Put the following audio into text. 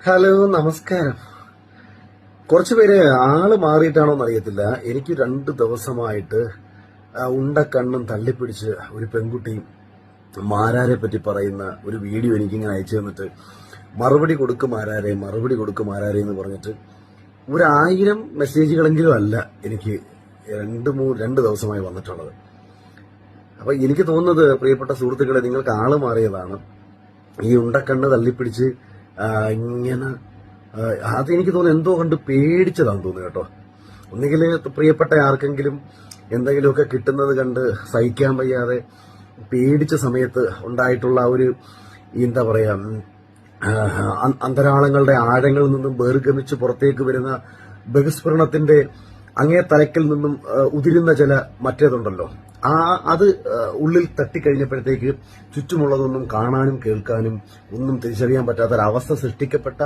Hello, നമസ്കാരം. കുറച്ചുപേര് ആള് മാറിയിട്ടാണോന്ന് അറിയത്തില്ല. എനിക്ക് 2 ദിവസമായിട്ട് ഉണ്ടക്കണ്ണും തള്ളിപ്പിടിച്ച് ഒരു പെൺകുട്ടി മാരാരെ പറ്റി പറയുന്ന ഒരു വീഡിയോ എനിക്കിങ്ങനെ അയച്ചു തന്നിട്ട് മറുപടി കൊടുക്കും മാരാരെ എന്ന് പറഞ്ഞിട്ട് 1000 മെസ്സേജുകളെങ്കിലും അല്ല എനിക്ക് 2 ദിവസമായി വന്നിട്ടുള്ളത്. അപ്പൊ എനിക്ക് തോന്നുന്നത്, പ്രിയപ്പെട്ട സുഹൃത്തുക്കളെ, നിങ്ങൾക്ക് ആള് മാറിയതാണ്. ഈ ഉണ്ടക്കണ്ണ് തള്ളിപ്പിടിച്ച് ഇങ്ങനെ അതെനിക്ക് തോന്നുന്നു എന്തോ കണ്ട് പേടിച്ചതാണെന്ന് തോന്നുന്നു കേട്ടോ. ഒന്നുകിൽ പ്രിയപ്പെട്ട ആർക്കെങ്കിലും എന്തെങ്കിലുമൊക്കെ കിട്ടുന്നത് കണ്ട് സഹിക്കാൻ വയ്യാതെ പേടിച്ച സമയത്ത് ഉണ്ടായിട്ടുള്ള ഒരു എന്താ പറയാ അന്തരാളങ്ങളുടെ ആഴങ്ങളിൽ നിന്നും ബഹിർഗമിച്ച് പുറത്തേക്ക് വരുന്ന ബഹിസ്ഫുരണത്തിന്റെ അങ്ങേ തലക്കിൽ നിന്നും ഉതിരുന്ന ചില മറ്റേതുണ്ടല്ലോ, അത് ഉള്ളിൽ തട്ടിക്കഴിഞ്ഞപ്പോഴത്തേക്ക് ചുറ്റുമുള്ളതൊന്നും കാണാനും കേൾക്കാനും ഒന്നും തിരിച്ചറിയാൻ പറ്റാത്തൊരവസ്ഥ സൃഷ്ടിക്കപ്പെട്ട